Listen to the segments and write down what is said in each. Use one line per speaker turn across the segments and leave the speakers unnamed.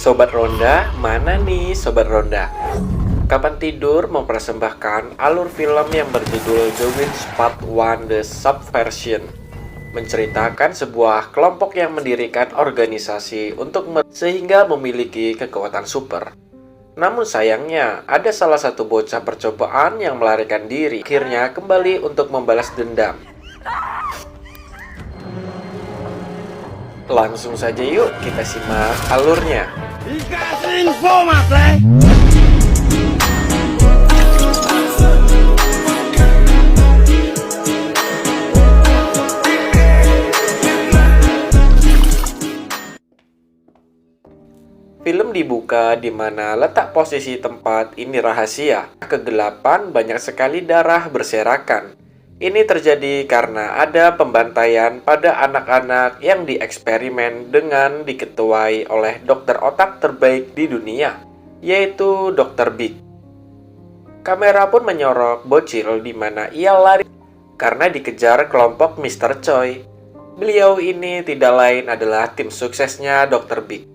Sobat Ronda, mana nih Sobat Ronda? Kapan Tidur mempersembahkan alur film yang berjudul The Witch Part 1 The Subversion, menceritakan sebuah kelompok yang mendirikan organisasi sehingga memiliki kekuatan super. Namun sayangnya, ada salah satu bocah percobaan yang melarikan diri, akhirnya kembali untuk membalas dendam. Langsung saja yuk kita simak alurnya.
Dikasih info, Mas,
Film dibuka di mana letak posisi tempat ini rahasia. Kegelapan, banyak sekali darah berserakan. Ini terjadi karena ada pembantaian pada anak-anak yang dieksperimen dengan diketuai oleh dokter otak terbaik di dunia, yaitu Dr. Big. Kamera pun menyorot bocil di mana ia lari karena dikejar kelompok Mr. Choi. Beliau ini tidak lain adalah tim suksesnya Dr. Big.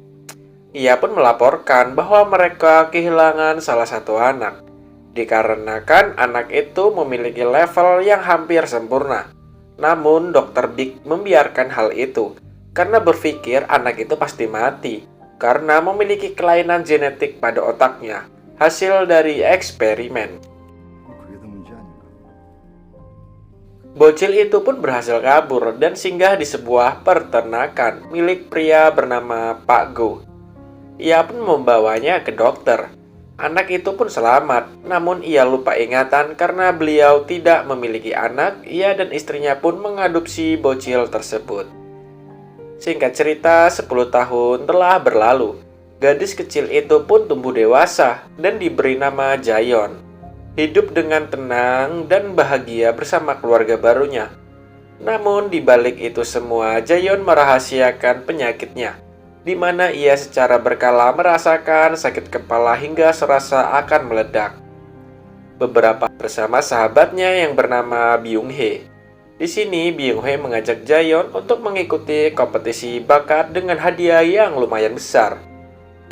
Ia pun melaporkan bahwa mereka kehilangan salah satu anak, dikarenakan anak itu memiliki level yang hampir sempurna. Namun Dr. Big membiarkan hal itu, karena berpikir anak itu pasti mati, karena memiliki kelainan genetik pada otaknya, hasil dari eksperimen. Bocil itu pun berhasil kabur dan singgah di sebuah peternakan milik pria bernama Pak Go. Ia pun membawanya ke dokter. Anak itu pun selamat, namun ia lupa ingatan karena beliau tidak memiliki anak. Ia dan istrinya pun mengadopsi bocil tersebut. Singkat cerita, 10 tahun telah berlalu. Gadis kecil itu pun tumbuh dewasa dan diberi nama Jayon. Hidup dengan tenang dan bahagia bersama keluarga barunya. Namun di balik itu semua, Jayon merahasiakan penyakitnya, di mana ia secara berkala merasakan sakit kepala hingga serasa akan meledak. Beberapa bersama sahabatnya yang bernama Byung Hee. Di sini Byung Hee mengajak Jayon untuk mengikuti kompetisi bakat dengan hadiah yang lumayan besar.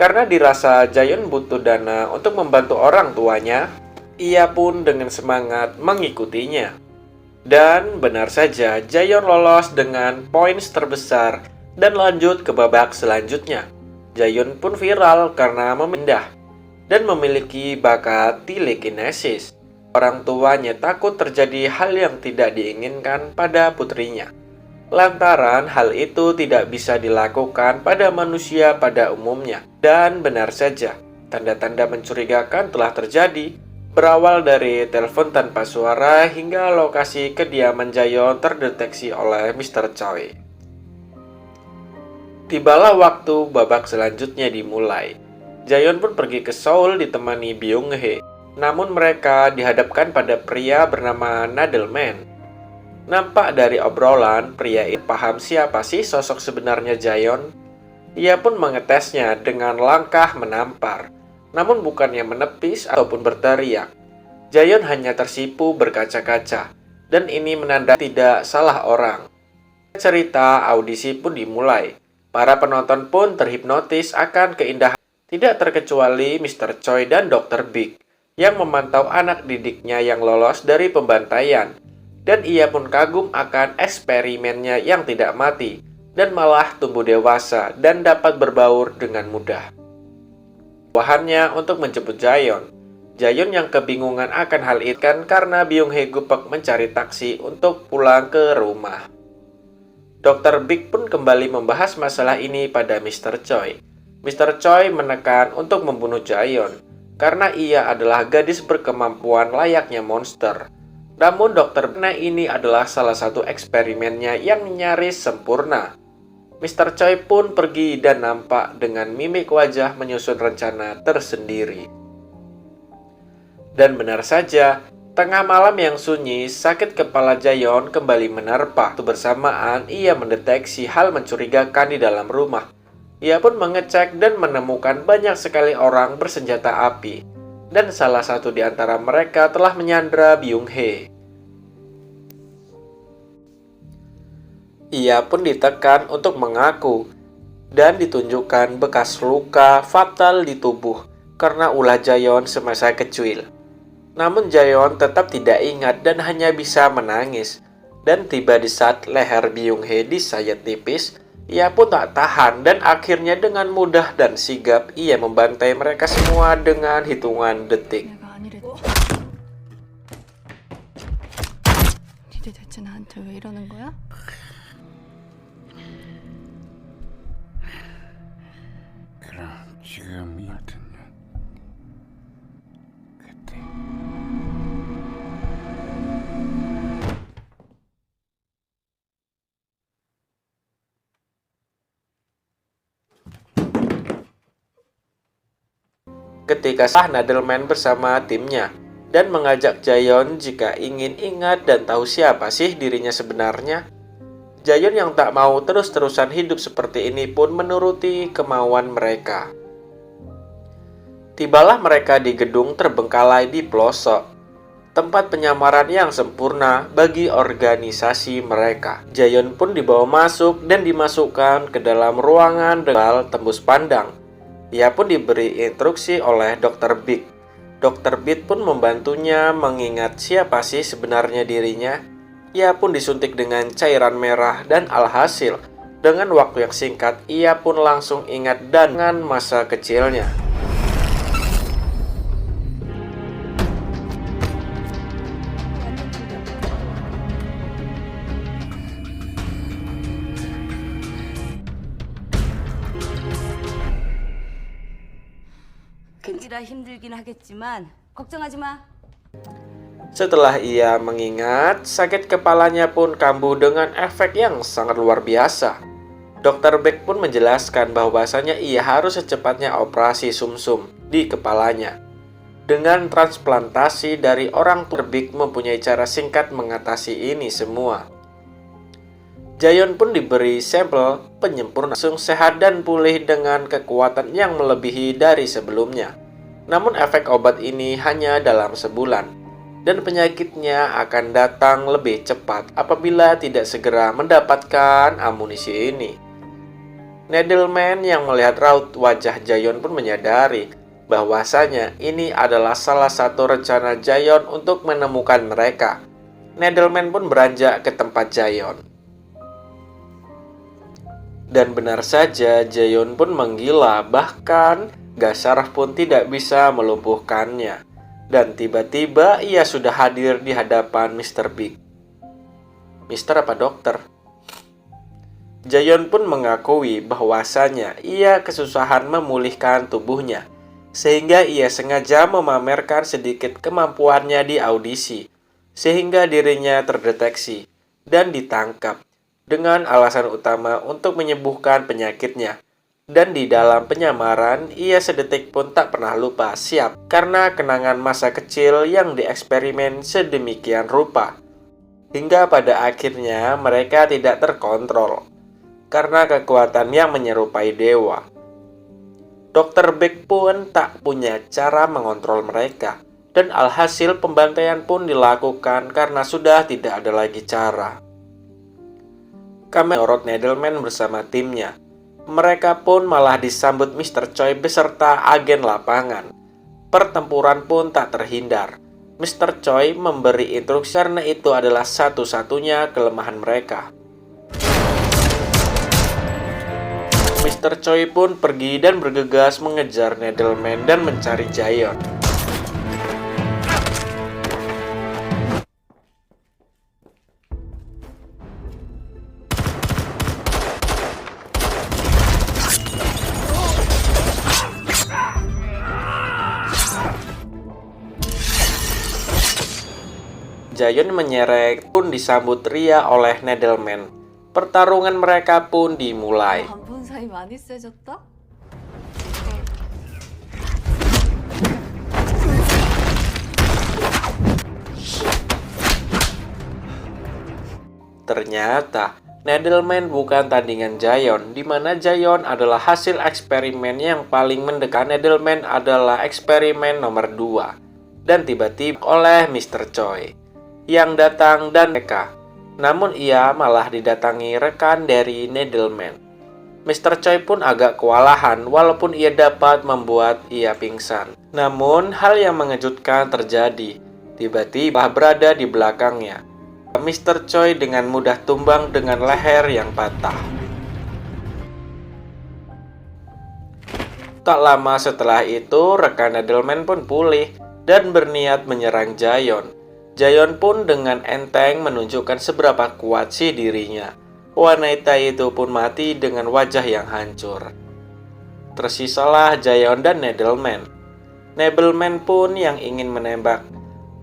Karena dirasa Jayon butuh dana untuk membantu orang tuanya, ia pun dengan semangat mengikutinya. Dan benar saja, Jayon lolos dengan poin terbesar dan lanjut ke babak selanjutnya. Jayon pun viral karena memindah dan memiliki bakat telekinesis. Orang tuanya takut terjadi hal yang tidak diinginkan pada putrinya, lantaran hal itu tidak bisa dilakukan pada manusia pada umumnya. Dan benar saja, tanda-tanda mencurigakan telah terjadi, berawal dari telepon tanpa suara hingga lokasi kediaman Jayon terdeteksi oleh Mr. Choi. Tibalah waktu babak selanjutnya dimulai. Jayon pun pergi ke Seoul ditemani Byung Hee. Namun mereka dihadapkan pada pria bernama Nadelman. Nampak dari obrolan, pria itu paham siapa sih sosok sebenarnya Jayon. Ia pun mengetesnya dengan langkah menampar. Namun bukannya menepis ataupun berteriak. Jayon hanya tersipu berkaca-kaca. Dan ini menanda tidak salah orang. Cerita audisi pun dimulai. Para penonton pun terhipnotis akan keindahan, tidak terkecuali Mr. Choi dan Dr. Big yang memantau anak didiknya yang lolos dari pembantaian. Dan ia pun kagum akan eksperimennya yang tidak mati dan malah tumbuh dewasa dan dapat berbaur dengan mudah. Bahannya untuk menjemput Jayon. Jayon yang kebingungan akan hal itu karena Byung Hee gupek mencari taksi untuk pulang ke rumah. Dr. Big pun kembali membahas masalah ini pada Mr. Choi. Mr. Choi menekan untuk membunuh Jayon karena ia adalah gadis berkemampuan layaknya monster. Namun Dr. Big ini adalah salah satu eksperimennya yang nyaris sempurna. Mr. Choi pun pergi dan nampak dengan mimik wajah menyusun rencana tersendiri. Dan benar saja, tengah malam yang sunyi, sakit kepala Jayon kembali menerpa. Bersamaan, ia mendeteksi hal mencurigakan di dalam rumah. Ia pun mengecek dan menemukan banyak sekali orang bersenjata api. Dan salah satu di antara mereka telah menyandra Byung Hee. Ia pun ditekan untuk mengaku dan ditunjukkan bekas luka fatal di tubuh karena ulah Jaeyeon semasa kecil. Namun Jaeyeon tetap tidak ingat dan hanya bisa menangis. Dan tiba di saat leher Byung-hee disayat tipis, ia pun tak tahan dan akhirnya dengan mudah dan sigap ia membantai mereka semua dengan hitungan detik.
내가 아니랬지. 니들 대체 나한테 왜 이러는 거야?
그럼 지금 이 같은 년 그때
Ketika Nadelman bersama timnya dan mengajak Jaeyeon jika ingin ingat dan tahu siapa sih dirinya sebenarnya. Jaeyeon yang tak mau terus-terusan hidup seperti ini pun menuruti kemauan mereka. Tibalah mereka di gedung terbengkalai di pelosok, tempat penyamaran yang sempurna bagi organisasi mereka. Jaeyeon pun dibawa masuk dan dimasukkan ke dalam ruangan dengan tembus pandang. Ia pun diberi instruksi oleh Dr. Big. Dr. Big pun membantunya mengingat siapa sih sebenarnya dirinya. Ia pun disuntik dengan cairan merah dan alhasil, dengan waktu yang singkat, ia pun langsung ingat dengan masa kecilnya.
견디라 힘들긴 하겠지만 걱정하지 마.
Setelah ia mengingat, sakit kepalanya pun kambuh dengan efek yang sangat luar biasa. Dr. Beck pun menjelaskan bahwasanya ia harus secepatnya operasi sumsum di kepalanya. Dengan transplantasi dari orang tua, Beck mempunyai cara singkat mengatasi ini semua. Jaeyeon pun diberi sampel penyempurna, langsung sehat dan pulih dengan kekuatan yang melebihi dari sebelumnya. Namun efek obat ini hanya dalam sebulan, dan penyakitnya akan datang lebih cepat apabila tidak segera mendapatkan amunisi ini. Nadelman yang melihat raut wajah Jaeyeon pun menyadari bahwasanya ini adalah salah satu rencana Jaeyeon untuk menemukan mereka. Nadelman pun beranjak ke tempat Jaeyeon. Dan benar saja, Jaeyeon pun menggila, bahkan gas saraf pun tidak bisa melumpuhkannya. Dan tiba-tiba ia sudah hadir di hadapan Mr. Big. Mister apa dokter? Jaeyeon pun mengakui bahwasanya ia kesusahan memulihkan tubuhnya, sehingga ia sengaja memamerkan sedikit kemampuannya di audisi, sehingga dirinya terdeteksi dan ditangkap dengan alasan utama untuk menyembuhkan penyakitnya. Dan di dalam penyamaran, ia sedetik pun tak pernah lupa siap karena kenangan masa kecil yang dieksperimen sedemikian rupa. Hingga pada akhirnya mereka tidak terkontrol karena kekuatan yang menyerupai dewa. Dr. Beck pun tak punya cara mengontrol mereka, dan alhasil pembantaian pun dilakukan karena sudah tidak ada lagi cara. Kami menyorot Nadelman bersama timnya. Mereka pun malah disambut Mr. Choi beserta agen lapangan. Pertempuran pun tak terhindar. Mr. Choi memberi instruksi karena itu adalah satu-satunya kelemahan mereka. Mr. Choi pun pergi dan bergegas mengejar Nadelman dan mencari Jaeyeon. Jaeyeon menyerek pun disambut ria oleh Nadelman. Pertarungan mereka pun dimulai.
안 본 사이 많이 세졌다?
Ternyata Nadelman bukan tandingan Jaeyeon, di mana Jaeyeon adalah hasil eksperimen yang paling mendekat. Nadelman adalah eksperimen nomor 2 dan tiba-tiba oleh Mr. Choi yang datang dan mereka. Namun ia malah didatangi rekan dari Nadelman. Mr. Choi pun agak kewalahan walaupun ia dapat membuat ia pingsan. Namun hal yang mengejutkan terjadi. Tiba-tiba berada di belakangnya. Mr. Choi dengan mudah tumbang dengan leher yang patah. Tak lama setelah itu, rekan Nadelman pun pulih dan berniat menyerang Jayon. Jayon pun dengan enteng menunjukkan seberapa kuat si dirinya. Wanita itu pun mati dengan wajah yang hancur. Tersisalah Jayon dan Nadelman. Nadelman pun yang ingin menembak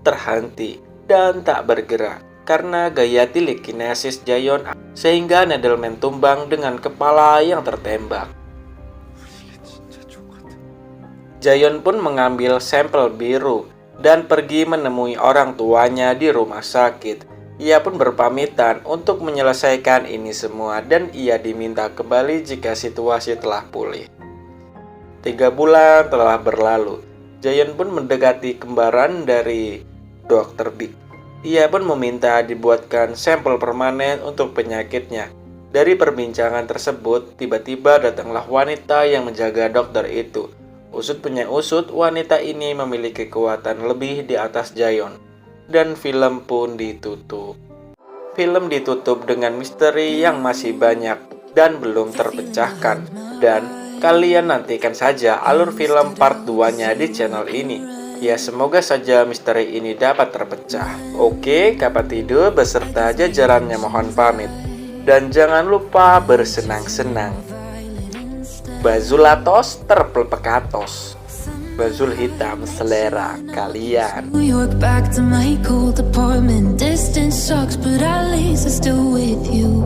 terhenti dan tak bergerak karena gaya telekinesis Jayon sehingga Nadelman tumbang dengan kepala yang tertembak. Jayon pun mengambil sampel biru dan pergi menemui orang tuanya di rumah sakit. Ia pun berpamitan untuk menyelesaikan ini semua dan ia diminta kembali jika situasi telah pulih. 3 bulan telah berlalu. Jayon pun mendekati kembaran dari Dr. Big. Ia pun meminta dibuatkan sampel permanen untuk penyakitnya. Dari perbincangan tersebut, tiba-tiba datanglah wanita yang menjaga dokter itu. Usut punya usut, wanita ini memiliki kekuatan lebih di atas Jayon. Dan film pun ditutup. Film ditutup dengan misteri yang masih banyak dan belum terpecahkan. Dan kalian nantikan saja alur film part 2-nya di channel ini. Ya, semoga saja misteri ini dapat terpecah. Oke, Kapat Tidur beserta jajarannya mohon pamit. Dan jangan lupa bersenang-senang. Bazulatos terpelpekatos. Bazul hitam selera kalian.
New York back to my cold apartment. Distance sucks, but at least I'm still with you.